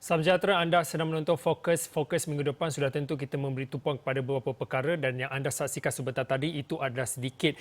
Salam sejahtera, anda sedang menonton Fokus minggu depan. Sudah tentu kita memberi tumpuan kepada beberapa perkara dan yang anda saksikan sebentar tadi itu adalah sedikit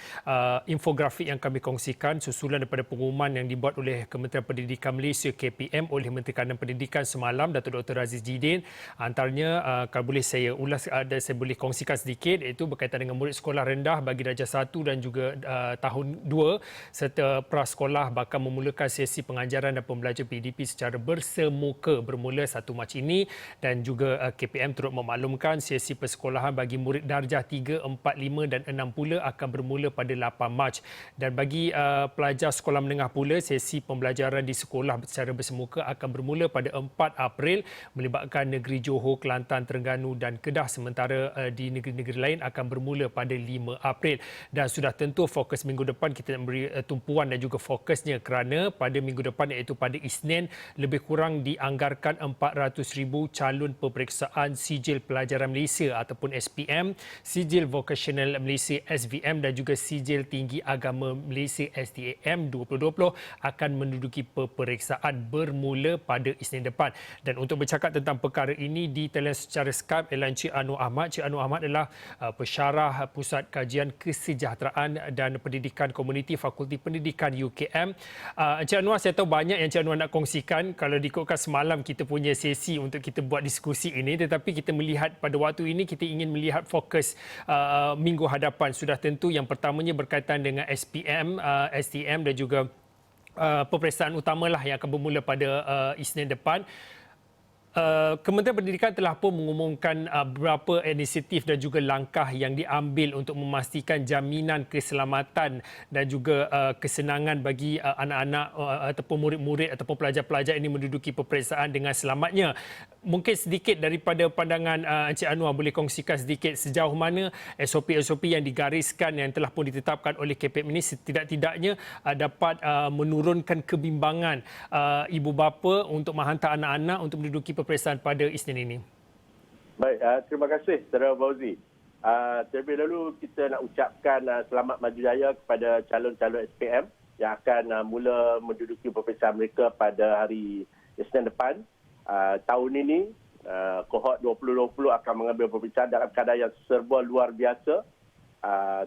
infografik yang kami kongsikan susulan daripada pengumuman yang dibuat oleh Kementerian Pendidikan Malaysia KPM oleh Menteri Kanan Pendidikan semalam, Datuk Dr. Aziz Jidin. Antaranya kalau boleh saya ulas dan saya boleh kongsikan sedikit, iaitu berkaitan dengan murid sekolah rendah bagi darjah 1 dan juga tahun 2 serta prasekolah bakal memulakan sesi pengajaran dan pembelajaran PDP secara bersemuka bermula 1 Mac ini, dan juga KPM turut memaklumkan sesi persekolahan bagi murid darjah 3, 4, 5 dan 6 pula akan bermula pada 8 Mac. Dan bagi pelajar sekolah menengah pula, sesi pembelajaran di sekolah secara bersemuka akan bermula pada 4 April melibatkan negeri Johor, Kelantan, Terengganu dan Kedah, sementara di negeri-negeri lain akan bermula pada 5 April. Dan sudah tentu fokus minggu depan kita nak beri tumpuan dan juga fokusnya kerana pada minggu depan iaitu pada Isnin lebih kurang dianggarkan 400,000 calon peperiksaan Sijil Pelajaran Malaysia ataupun SPM, Sijil Vocational Malaysia SVM dan juga Sijil Tinggi Agama Malaysia STAM 2020 akan menduduki peperiksaan bermula pada Isnin depan. Dan untuk bercakap tentang perkara ini di talian secara Skype ialah Encik Anwar Ahmad. Encik Anwar Ahmad adalah pensyarah Pusat Kajian Kesejahteraan dan Pendidikan Komuniti Fakulti Pendidikan UKM. Encik Anwar, saya tahu banyak yang Encik Anwar nak kongsikan kalau diikutkan semalam kita punya sesi untuk kita buat diskusi ini, tetapi kita melihat pada waktu ini kita ingin melihat fokus minggu hadapan. Sudah tentu yang pertamanya berkaitan dengan SPM, STM dan juga peperiksaan utamalah yang akan bermula pada Isnin depan. Kementerian Pendidikan telah pun mengumumkan beberapa inisiatif dan juga langkah yang diambil untuk memastikan jaminan keselamatan dan juga kesenangan bagi anak-anak ataupun murid-murid ataupun pelajar-pelajar ini menduduki peperiksaan dengan selamatnya. Mungkin sedikit daripada pandangan Encik Anwar boleh kongsikan sedikit sejauh mana SOP-SOP yang digariskan yang telah pun ditetapkan oleh KPM ini setidak-tidaknya dapat menurunkan kebimbangan ibu bapa untuk menghantar anak-anak untuk menduduki peperiksaan pada Isnin ini. Baik, terima kasih Saudara Fauzi. Terlebih dahulu kita nak ucapkan selamat maju jaya kepada calon-calon SPM yang akan mula menduduki peperiksaan mereka pada hari Isnin depan. Tahun ini, kohort 2020 akan mengambil peperiksaan dalam keadaan yang serba luar biasa.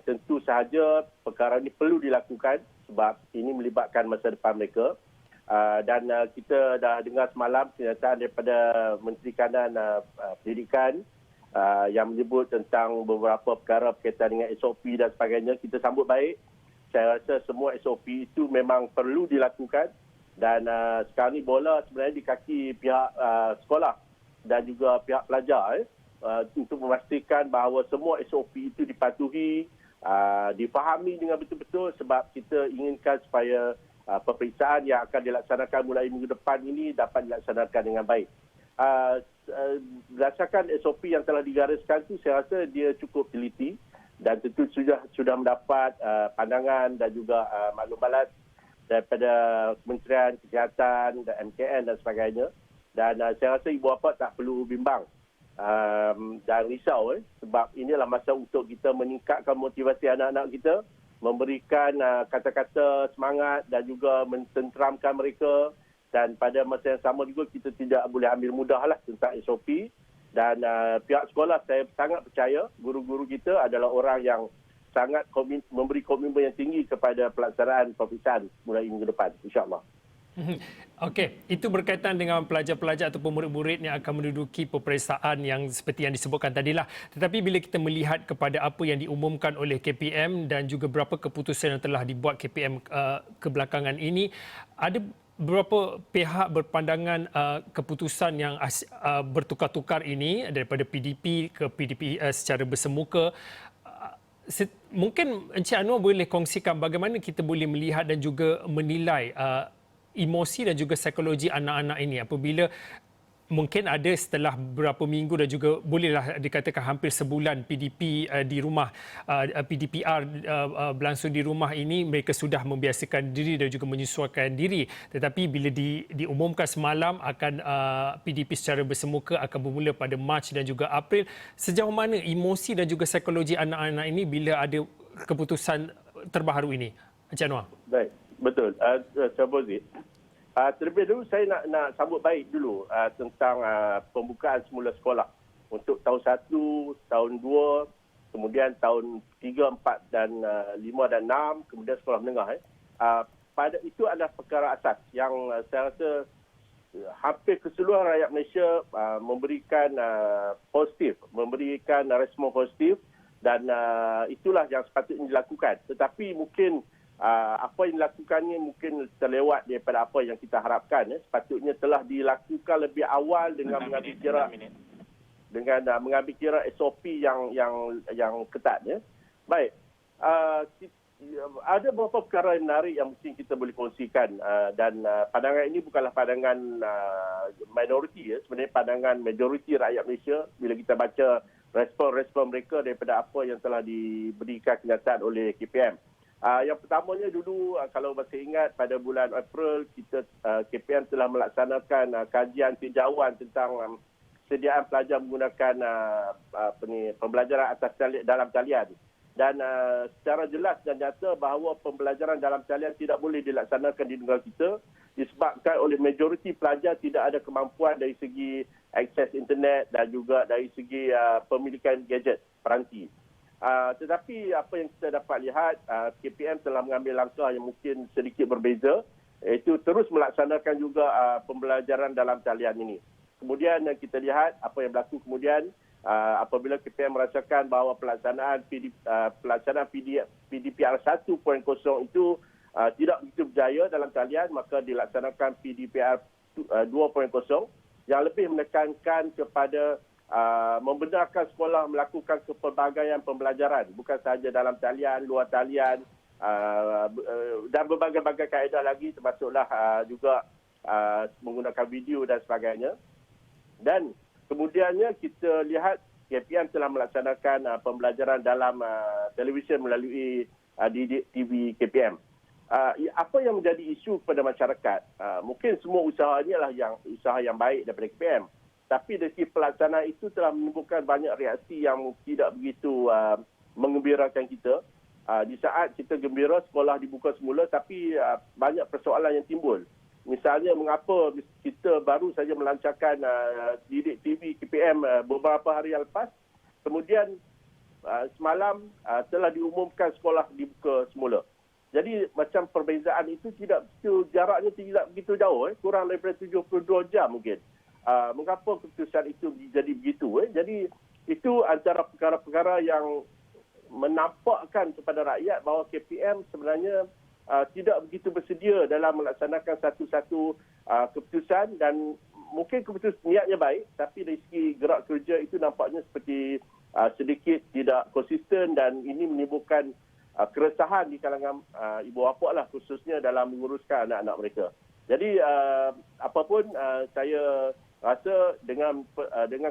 Tentu sahaja perkara ini perlu dilakukan sebab ini melibatkan masa depan mereka. Dan kita dah dengar semalam kenyataan daripada Menteri Kanan Pendidikan yang menyebut tentang beberapa perkara berkaitan dengan SOP dan sebagainya. Kita sambut baik. Saya rasa semua SOP itu memang perlu dilakukan dan sekarang ni bola sebenarnya di kaki pihak sekolah dan juga pihak pelajar untuk memastikan bahawa semua SOP itu dipatuhi, difahami dengan betul-betul sebab kita inginkan supaya peperiksaan yang akan dilaksanakan mulai minggu depan ini dapat dilaksanakan dengan baik. Berdasarkan SOP yang telah digariskan itu, saya rasa dia cukup teliti dan tentu sudah mendapat pandangan dan juga maklum balas daripada Kementerian Kesihatan dan MKN dan sebagainya. Dan saya rasa ibu bapa tak perlu bimbang dan risau sebab inilah masa untuk kita meningkatkan motivasi anak-anak kita, memberikan kata-kata semangat dan juga mententeramkan mereka, dan pada masa yang sama juga kita tidak boleh ambil mudahlah tentang SOP. Dan pihak sekolah saya sangat percaya guru-guru kita adalah orang yang sangat memberi komitmen yang tinggi kepada pelaksanaan peperiksaan mulai minggu depan, insya-Allah. Okey, itu berkaitan dengan pelajar-pelajar ataupun murid-murid yang akan menduduki peperiksaan yang seperti yang disebutkan tadilah. Tetapi bila kita melihat kepada apa yang diumumkan oleh KPM dan juga beberapa keputusan yang telah dibuat KPM kebelakangan ini, ada beberapa pihak berpandangan keputusan yang bertukar-tukar ini daripada PDP ke PDP secara bersemuka. Mungkin Encik Anwar boleh kongsikan bagaimana kita boleh melihat dan juga menilai emosi dan juga psikologi anak-anak ini apabila mungkin ada setelah beberapa minggu dan juga bolehlah dikatakan hampir sebulan PDP di rumah, PDPR berlangsung di rumah ini, mereka sudah membiasakan diri dan juga menyesuaikan diri. Tetapi bila diumumkan semalam akan PDP secara bersemuka akan bermula pada Mac dan juga April, sejauh mana emosi dan juga psikologi anak-anak ini bila ada keputusan terbaru ini, Encik Anwar? Baik, betul. Saya Terlebih dahulu saya nak sambut baik dulu tentang pembukaan semula sekolah untuk tahun 1, tahun 2, kemudian tahun 3, 4 dan 5 dan 6, kemudian sekolah menengah. Pada itu adalah perkara asas yang saya rasa hampir keseluruhan rakyat Malaysia memberikan positif, memberikan respon positif dan itulah yang sepatutnya dilakukan. Tetapi mungkin apa yang dilakukannya mungkin terlewat daripada apa yang kita harapkan. Sepatutnya telah dilakukan lebih awal dengan mengambil kira mengambil kira SOP yang ketat. Baik. Ada beberapa perkara yang menarik yang mungkin kita boleh kongsikan dan pandangan ini bukanlah pandangan minoriti. Sebenarnya pandangan majoriti rakyat Malaysia bila kita baca respon-respon mereka daripada apa yang telah diberikan kenyataan oleh KPM. Yang pertamanya dulu, kalau masih ingat pada bulan April, KPM telah melaksanakan kajian tinjauan tentang kesediaan pelajar menggunakan pembelajaran atas dalam talian. Dan secara jelas dan nyata bahawa pembelajaran dalam talian tidak boleh dilaksanakan di negara kita disebabkan oleh majoriti pelajar tidak ada kemampuan dari segi akses internet dan juga dari segi pemilikan gadget peranti. Tetapi apa yang kita dapat lihat, KPM telah mengambil langkah yang mungkin sedikit berbeza, iaitu terus melaksanakan juga pembelajaran dalam talian ini. Kemudian yang kita lihat apa yang berlaku kemudian apabila KPM merasakan bahawa pelaksanaan PDPR 1.0 itu tidak begitu berjaya dalam talian, maka dilaksanakan PDPR 2.0 yang lebih menekankan kepada membenarkan sekolah melakukan kepelbagaian pembelajaran, bukan sahaja dalam talian, luar talian dan berbagai-bagai kaedah lagi, termasuklah juga menggunakan video dan sebagainya. Dan kemudiannya kita lihat KPM telah melaksanakan pembelajaran dalam televisyen melalui TV KPM. Apa yang menjadi isu kepada masyarakat? Mungkin semua usahanya lah usaha yang baik daripada KPM. Tapi dari segi pelaksanaan itu telah menimbulkan banyak reaksi yang tidak begitu mengembirakan kita. Di saat kita gembira sekolah dibuka semula, tapi banyak persoalan yang timbul. Misalnya mengapa kita baru saja melancarkan didik TV KPM beberapa hari yang lepas, kemudian semalam telah diumumkan sekolah dibuka semula. Jadi macam perbezaan itu jaraknya tidak begitu jauh, kurang daripada 72 jam mungkin. Mengapa keputusan itu jadi begitu? Jadi itu antara perkara-perkara yang menampakkan kepada rakyat bahawa KPM sebenarnya tidak begitu bersedia dalam melaksanakan satu-satu keputusan, dan mungkin keputusan niatnya baik, tapi dari segi gerak kerja itu nampaknya seperti sedikit tidak konsisten, dan ini menimbulkan keresahan di kalangan ibu bapa lah, khususnya dalam menguruskan anak-anak mereka. Jadi apapun saya rasa dengan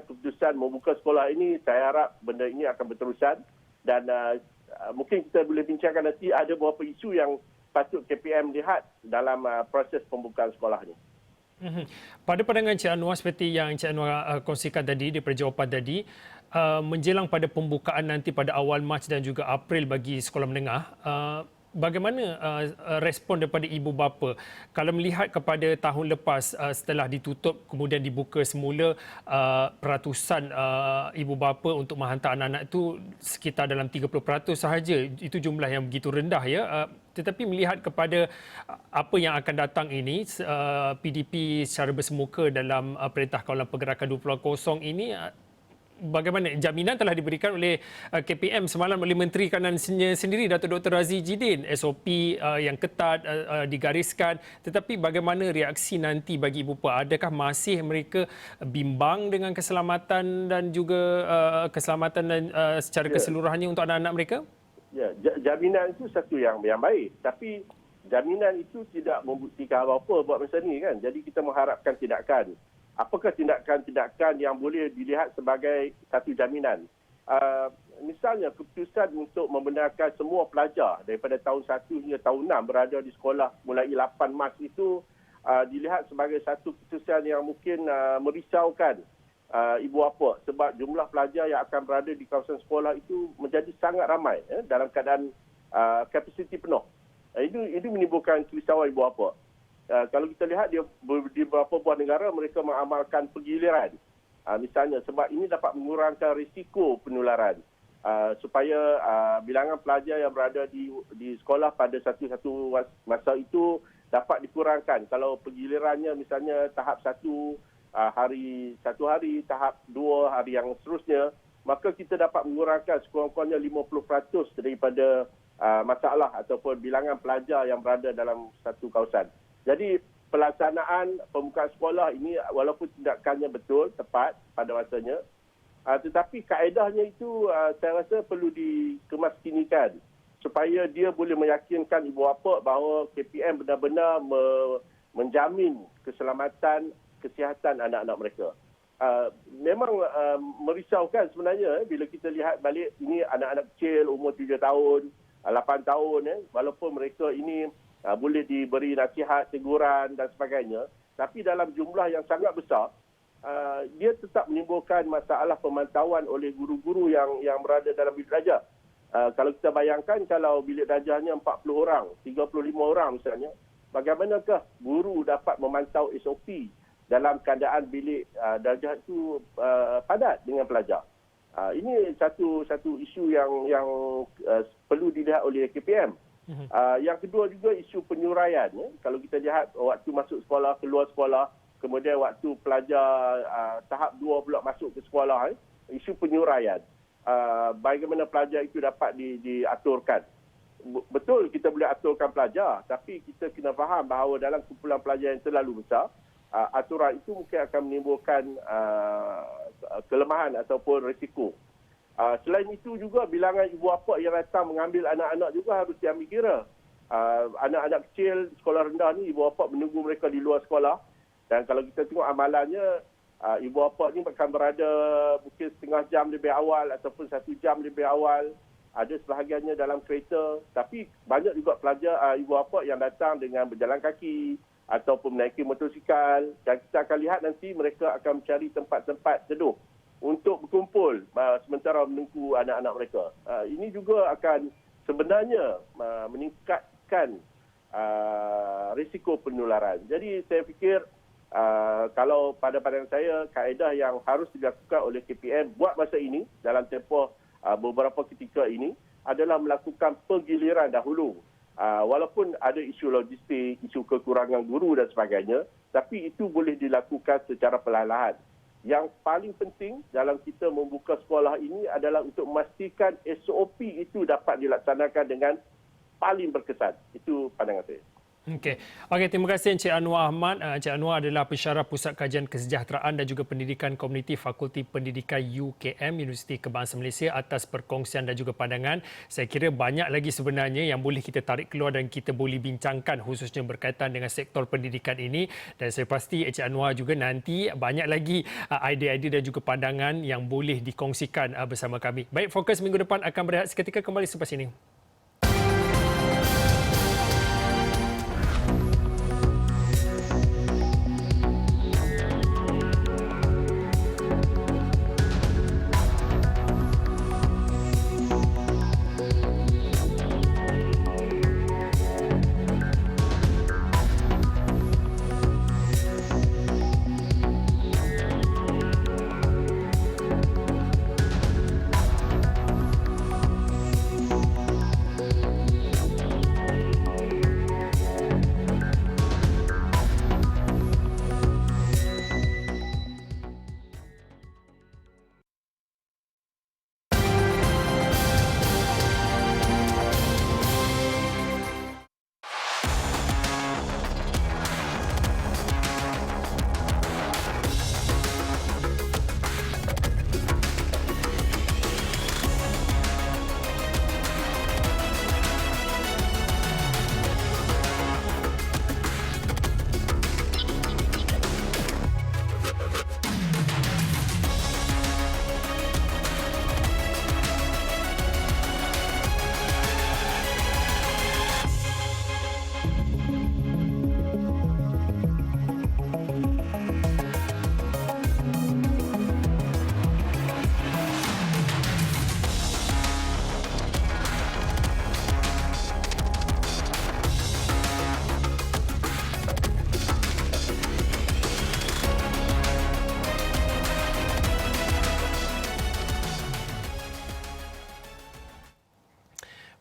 keputusan membuka sekolah ini, saya harap benda ini akan berterusan, dan mungkin kita boleh bincangkan nanti ada beberapa isu yang patut KPM lihat dalam proses pembukaan sekolah ini. Pada pandangan Encik Anwar, seperti yang Encik Anwar kongsikan tadi di jawapan tadi, menjelang pada pembukaan nanti pada awal Mac dan juga April bagi sekolah menengah, bagaimana respon daripada ibu bapa? Kalau melihat kepada tahun lepas setelah ditutup kemudian dibuka semula, peratusan ibu bapa untuk menghantar anak-anak itu sekitar dalam 30% sahaja. Itu jumlah yang begitu rendah ya. Tetapi melihat kepada apa yang akan datang ini, PDP secara bersemuka dalam Perintah Kawalan Pergerakan 20.0 ini, bagaimana jaminan telah diberikan oleh KPM semalam oleh Menteri Kanannya sendiri, Datuk Dr. Razi Jidin, SOP yang ketat digariskan, tetapi bagaimana reaksi nanti bagi ibu bapa? Adakah masih mereka bimbang dengan keselamatan dan juga keselamatan dan secara keseluruhannya untuk anak-anak mereka? Ya, jaminan itu satu yang baik, tapi jaminan itu tidak membuktikan apa-apa buat masa ni kan. Jadi kita mengharapkan tindakan. Apakah tindakan-tindakan yang boleh dilihat sebagai satu jaminan? Misalnya keputusan untuk membenarkan semua pelajar daripada tahun 1 hingga tahun 6 berada di sekolah mulai 8 Mac itu dilihat sebagai satu keputusan yang mungkin merisaukan ibu bapa, sebab jumlah pelajar yang akan berada di kawasan sekolah itu menjadi sangat ramai dalam keadaan kapasiti penuh. Itu menimbulkan kerisauan ibu bapa. kalau kita lihat di beberapa buah negara mereka mengamalkan penggiliran. Misalnya sebab ini dapat mengurangkan risiko penularan. Supaya bilangan pelajar yang berada di sekolah pada satu masa itu dapat dikurangkan. Kalau penggilirannya misalnya tahap 1 hari, tahap 2 hari yang seterusnya, maka kita dapat mengurangkan sekurang-kurangnya 50% daripada masalah ataupun bilangan pelajar yang berada dalam satu kawasan. Jadi pelaksanaan pembukaan sekolah ini walaupun tindakannya betul, tepat pada masanya, tetapi kaedahnya itu saya rasa perlu dikemaskinikan supaya dia boleh meyakinkan ibu bapa bahawa KPM benar-benar menjamin keselamatan, kesihatan anak-anak mereka. Memang merisaukan sebenarnya bila kita lihat balik ini anak-anak kecil umur 7 tahun, 8 tahun, walaupun mereka ini boleh diberi nasihat, teguran dan sebagainya, tapi dalam jumlah yang sangat besar, dia tetap menimbulkan masalah pemantauan oleh guru-guru yang berada dalam bilik darjah. Kalau kita bayangkan kalau bilik darjahnya 40 orang, 35 orang misalnya, bagaimanakah guru dapat memantau SOP dalam keadaan bilik darjah itu padat dengan pelajar? Ini satu isu yang perlu dilihat oleh KPM. Yang kedua juga isu penyuraian. Kalau kita lihat waktu masuk sekolah, keluar sekolah, kemudian waktu pelajar tahap 2 pula masuk ke sekolah, isu penyuraian. Bagaimana pelajar itu dapat diaturkan. Betul kita boleh aturkan pelajar, tapi kita kena faham bahawa dalam kumpulan pelajar yang terlalu besar, aturan itu mungkin akan menimbulkan kelemahan ataupun risiko. Selain itu juga bilangan ibu bapa yang datang mengambil anak-anak juga harus diambil kira. Anak-anak kecil sekolah rendah ni ibu bapa menunggu mereka di luar sekolah, dan kalau kita tengok amalannya, ibu bapa ni akan berada mungkin setengah jam lebih awal ataupun 1 jam lebih awal. Ada sebahagiannya dalam kereta, tapi banyak juga pelajar ibu bapa yang datang dengan berjalan kaki ataupun menaiki motosikal, dan kita akan lihat nanti mereka akan mencari tempat-tempat teduh untuk berkumpul sementara menunggu anak-anak mereka. Ini juga akan sebenarnya meningkatkan risiko penularan. Jadi saya fikir kalau pada pandangan saya, kaedah yang harus dilakukan oleh KPM buat masa ini dalam tempoh beberapa ketika ini adalah melakukan penggiliran dahulu. Walaupun ada isu logistik, isu kekurangan guru dan sebagainya, tapi itu boleh dilakukan secara perlahan-lahan. Yang paling penting dalam kita membuka sekolah ini adalah untuk memastikan SOP itu dapat dilaksanakan dengan paling berkesan. Itu pandangan saya. Okey, terima kasih Encik Anwar Ahmad. Encik Anwar adalah pensyarah Pusat Kajian Kesejahteraan dan juga Pendidikan Komuniti Fakulti Pendidikan UKM Universiti Kebangsaan Malaysia atas perkongsian dan juga pandangan. Saya kira banyak lagi sebenarnya yang boleh kita tarik keluar dan kita boleh bincangkan khususnya berkaitan dengan sektor pendidikan ini, dan saya pasti Encik Anwar juga nanti banyak lagi idea-idea dan juga pandangan yang boleh dikongsikan bersama kami. Baik, Fokus minggu depan akan berehat seketika, kembali selepas ini.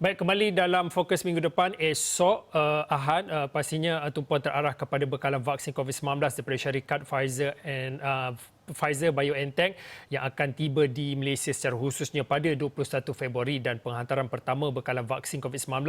Baik, kembali dalam fokus minggu depan, esok Ahad pastinya tumpuan terarah kepada bekalan vaksin COVID-19 daripada syarikat Pfizer BioNTech yang akan tiba di Malaysia secara khususnya pada 21 Februari dan penghantaran pertama bekalan vaksin COVID-19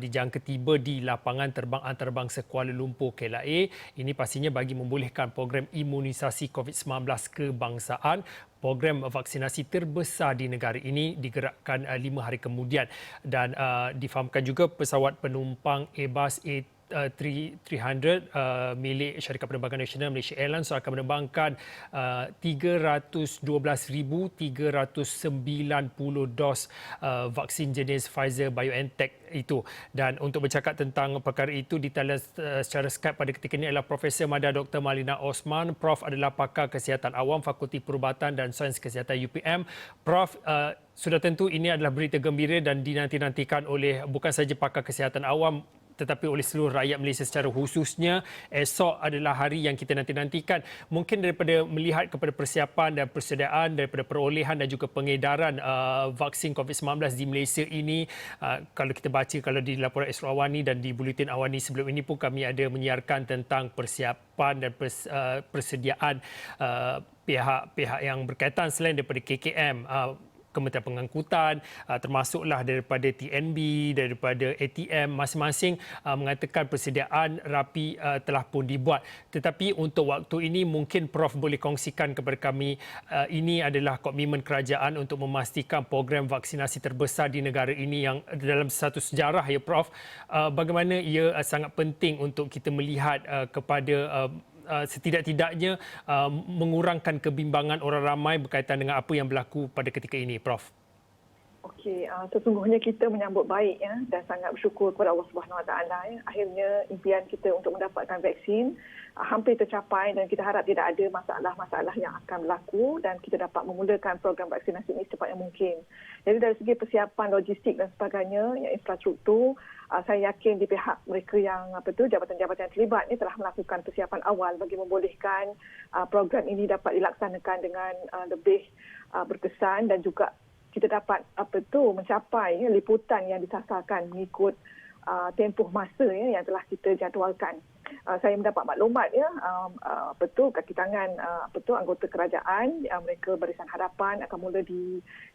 dijangka tiba di lapangan terbang antarabangsa Kuala Lumpur KLIA. Ini pastinya bagi membolehkan program imunisasi COVID-19 kebangsaan. Program vaksinasi terbesar di negara ini digerakkan 5 hari kemudian dan difahamkan juga pesawat penumpang Airbus A300 milik Syarikat Penerbangan Nasional Malaysia Airlines akan menerbangkan 312,390 dos vaksin jenis Pfizer BioNTech itu. Dan untuk bercakap tentang perkara itu di talian secara Skype pada ketika ini adalah Profesor Madar Dr. Malina Osman. Prof adalah pakar kesihatan awam Fakulti Perubatan dan Sains Kesihatan UPM. Prof, sudah tentu ini adalah berita gembira dan dinanti-nantikan oleh bukan sahaja pakar kesihatan awam tetapi oleh seluruh rakyat Malaysia secara khususnya. Esok adalah hari yang kita nanti-nantikan. Mungkin daripada melihat kepada persiapan dan persediaan daripada perolehan dan juga pengedaran vaksin COVID-19 di Malaysia ini, kalau kita baca kalau di laporan Esok Awani dan di Buletin Awani sebelum ini pun kami ada menyiarkan tentang persiapan dan persediaan pihak-pihak yang berkaitan selain daripada KKM, Kementerian Pengangkutan, termasuklah daripada TNB, daripada ATM, masing-masing mengatakan persediaan rapi telah pun dibuat. Tetapi untuk waktu ini mungkin Prof boleh kongsikan kepada kami, ini adalah komitmen kerajaan untuk memastikan program vaksinasi terbesar di negara ini yang dalam satu sejarah ya Prof. Bagaimana ia sangat penting untuk kita melihat kepada setidak-tidaknya mengurangkan kebimbangan orang ramai berkaitan dengan apa yang berlaku pada ketika ini, Prof. Okey, sesungguhnya kita menyambut baik ya dan sangat bersyukur kepada Allah Subhanahu Wa Taala ya. Akhirnya impian kita untuk mendapatkan vaksin hampir tercapai dan kita harap tidak ada masalah-masalah yang akan berlaku dan kita dapat memulakan program vaksinasi ini secepat yang mungkin. Jadi dari segi persiapan logistik dan sebagainya, ya, infrastruktur, saya yakin di pihak mereka yang jabatan-jabatan yang terlibat ini telah melakukan persiapan awal bagi membolehkan program ini dapat dilaksanakan dengan lebih berkesan dan juga kita dapat mencapai liputan yang disasarkan mengikut tempoh masa yang telah kita jadualkan. Saya mendapat maklumat kaki tangan anggota kerajaan, mereka Barisan Harapan akan mula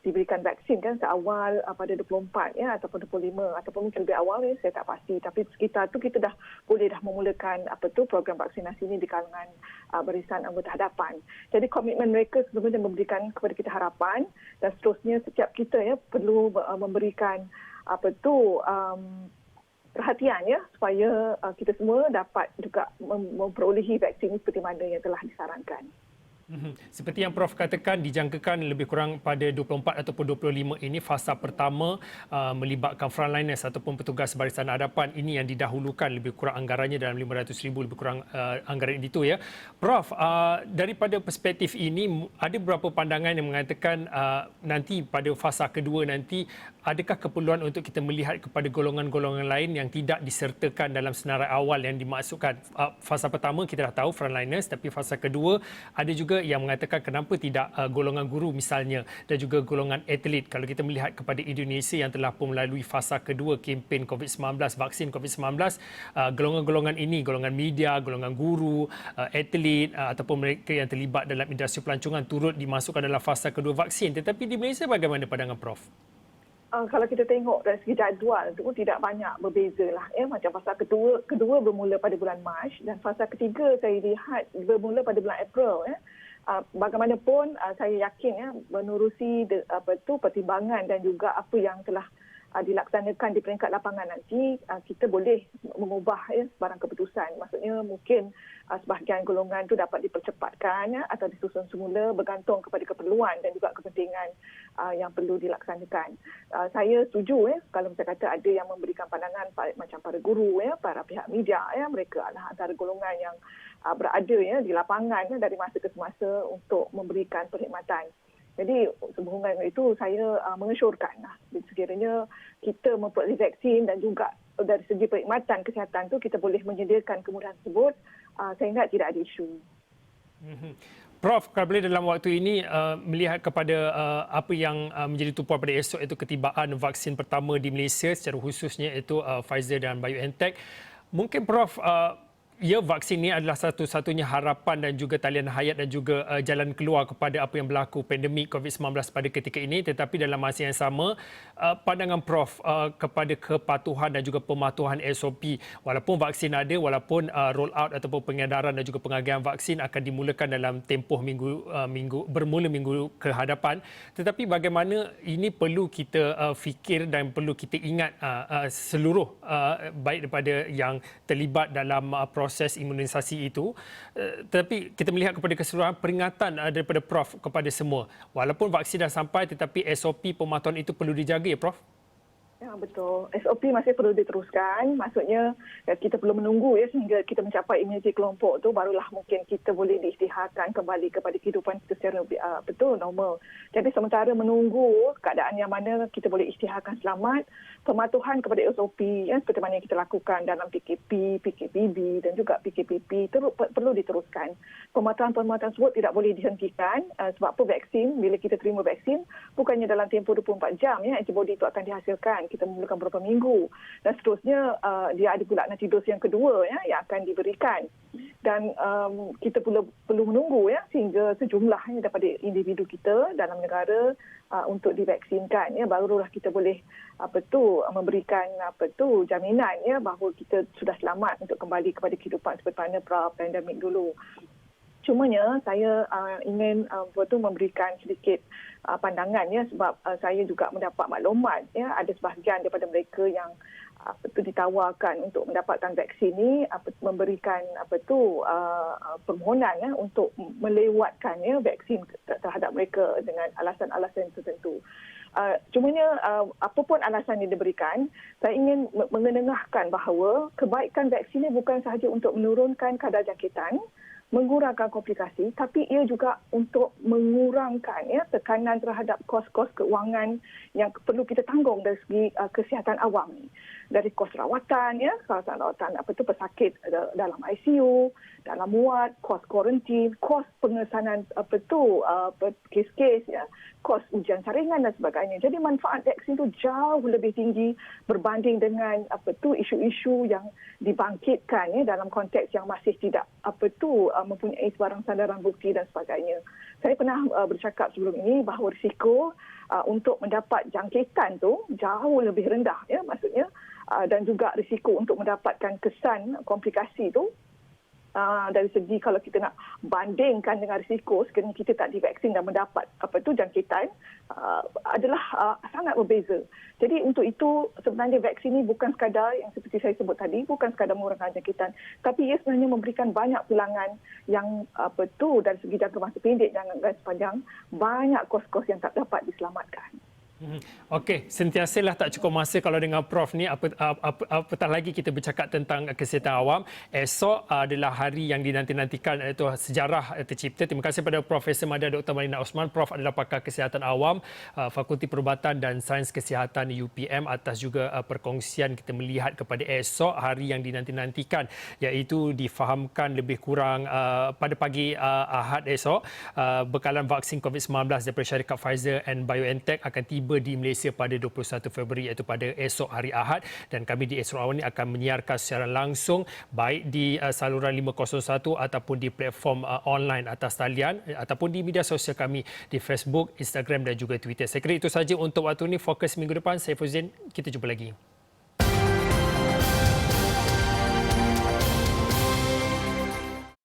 diberikan vaksin kan seawal pada 24 ataupun 25 ataupun mungkin lebih awal saya tak pasti, tapi sekitar tu kita dah boleh memulakan program vaksinasi ini di kalangan Barisan Anggota Hadapan. Jadi komitmen mereka sebenarnya memberikan kepada kita harapan dan seterusnya setiap kita perlu memberikan perhatian supaya kita semua dapat juga memperolehi vaksin seperti mana yang telah disarankan. Seperti yang Prof katakan, dijangkakan lebih kurang pada 24 ataupun 25 ini fasa pertama melibatkan frontliners ataupun petugas barisan hadapan. Ini yang didahulukan, lebih kurang anggarannya dalam 500,000 lebih kurang anggaran itu ya. Prof, daripada perspektif ini ada beberapa pandangan yang mengatakan nanti pada fasa kedua nanti adakah keperluan untuk kita melihat kepada golongan-golongan lain yang tidak disertakan dalam senarai awal yang dimaksudkan. Fasa pertama kita dah tahu frontliners, tapi fasa kedua ada juga yang mengatakan kenapa tidak golongan guru misalnya dan juga golongan atlet. Kalau kita melihat kepada Indonesia yang telah pun melalui fasa kedua kempen COVID-19, vaksin COVID-19, golongan-golongan ini, golongan media, golongan guru, atlet ataupun mereka yang terlibat dalam industri pelancongan turut dimasukkan dalam fasa kedua vaksin. Tetapi di Malaysia bagaimana pandangan Prof? Kalau kita tengok dari segi jadual itu tidak banyak berbeza lah. Macam fasa kedua bermula pada bulan Mac dan fasa ketiga saya lihat bermula pada bulan April. Bagaimanapun saya yakin menerusi pertimbangan dan juga apa yang telah dilaksanakan di peringkat lapangan nanti, kita boleh mengubah sebarang keputusan. Maksudnya mungkin sebahagian golongan itu dapat dipercepatkan atau disusun semula bergantung kepada keperluan dan juga kepentingan yang perlu dilaksanakan. Saya setuju kalau saya kata ada yang memberikan pandangan macam para guru, para pihak media, mereka adalah antara golongan yang berada di lapangan dari masa ke semasa untuk memberikan perkhidmatan. Jadi sehubungan dengan itu saya mengesyorkan sekiranya kita memperoleh vaksin dan juga dari segi perkhidmatan kesihatan tu kita boleh menyediakan kemudahan tersebut, saya ingat tidak ada isu. Prof, kalau boleh dalam waktu ini melihat kepada apa yang menjadi tumpuan pada esok, iaitu ketibaan vaksin pertama di Malaysia secara khususnya iaitu Pfizer dan BioNTech. Mungkin Prof, ya, vaksin ini adalah satu-satunya harapan dan juga talian hayat dan juga jalan keluar kepada apa yang berlaku pandemik COVID-19 pada ketika ini. Tetapi dalam masa yang sama, pandangan Prof kepada kepatuhan dan juga pematuhan SOP. Walaupun vaksin ada, walaupun roll out ataupun pengedaran dan juga pengagihan vaksin akan dimulakan dalam tempoh bermula minggu ke hadapan. Tetapi bagaimana ini perlu kita fikir dan perlu kita ingat seluruh baik daripada yang terlibat dalam proses imunisasi itu, tetapi kita melihat kepada keseluruhan peringatan daripada Prof kepada semua. Walaupun vaksin dah sampai, tetapi SOP pematuhan itu perlu dijaga, ya Prof? Ya, betul. SOP masih perlu diteruskan. Maksudnya kita perlu menunggu ya sehingga kita mencapai imuniti kelompok tu, barulah mungkin kita boleh diisytiharkan kembali kepada kehidupan kita secara betul normal. Jadi sementara menunggu keadaan yang mana kita boleh isytiharkan selamat, pematuhan kepada SOP ya, seperti mana yang kita lakukan dalam PKP, PKPB dan juga PKPP perlu diteruskan. Pematuhan-pematuhan tersebut tidak boleh dihentikan sebab apa, vaksin, bila kita terima vaksin bukannya dalam tempoh 24 jam ya antibody itu akan dihasilkan. Kita memerlukan beberapa minggu dan seterusnya dia ada pula nanti dos yang kedua ya yang akan diberikan, dan kita perlu menunggu ya sehingga sejumlah daripada individu kita dalam negara untuk divaksinkan ya, barulah kita boleh memberikan jaminan ya bahawa kita sudah selamat untuk kembali kepada kehidupan seperti mana pra-pandemik dulu. Cumanya saya ingin memberikan sedikit pandangan ya, sebab saya juga mendapat maklumat ya ada sebahagian daripada mereka yang ditawarkan untuk mendapatkan vaksin ini memberikan permohonan ya untuk melewatkan ya vaksin terhadap mereka dengan alasan-alasan tertentu. Cumanya apapun alasan yang diberikan, saya ingin mengenengahkan bahawa kebaikan vaksin ini bukan sahaja untuk menurunkan kadar jangkitan, mengurangkan komplikasi, tapi ia juga untuk mengurangkan ya tekanan terhadap kos-kos keuangan yang perlu kita tanggung dari segi kesihatan awam ni. Dari kos rawatan ya, rawatan pesakit dalam ICU, dalam ward, kos kuarantin, kos pengesanan kes-kes ya, kos ujian saringan dan sebagainya. Jadi manfaat vaksin itu jauh lebih tinggi berbanding dengan isu-isu yang dibangkitkan ya dalam konteks yang masih tidak mempunyai sebarang sandaran bukti dan sebagainya. Saya pernah bercakap sebelum ini bahawa risiko untuk mendapat jangkitan tu jauh lebih rendah ya, maksudnya dan juga risiko untuk mendapatkan kesan komplikasi tu dari segi kalau kita nak bandingkan dengan risiko sekiranya kita tak divaksin dan mendapat jangkitan adalah sangat berbeza. Jadi untuk itu sebenarnya vaksin ini bukan sekadar yang seperti saya sebut tadi, bukan sekadar mengurangkan jangkitan, tapi ia sebenarnya memberikan banyak pulangan yang dari segi jangka masa pendek dan sepanjang, banyak kos-kos yang tak dapat diselamatkan. Okey, sentiasalah tak cukup masa kalau dengan Prof ni, apatah lagi kita bercakap tentang kesihatan awam. Esok adalah hari yang dinanti-nantikan, iaitu sejarah tercipta. Terima kasih kepada Profesor Madya Dr. Malina Osman. Prof adalah pakar kesihatan awam, Fakulti Perubatan dan Sains Kesihatan UPM, atas juga perkongsian kita melihat kepada esok hari yang dinanti-nantikan, iaitu difahamkan lebih kurang pada pagi Ahad esok, bekalan vaksin COVID-19 daripada syarikat Pfizer and BioNTech akan tiba di Malaysia pada 21 Februari, iaitu pada esok hari Ahad, dan kami di Esok Awal ini akan menyiarkan secara langsung baik di saluran 501 ataupun di platform online atas talian ataupun di media sosial kami di Facebook, Instagram dan juga Twitter. Saya kira itu saja untuk waktu ini. Fokus minggu depan. Saya Fauzin, kita jumpa lagi.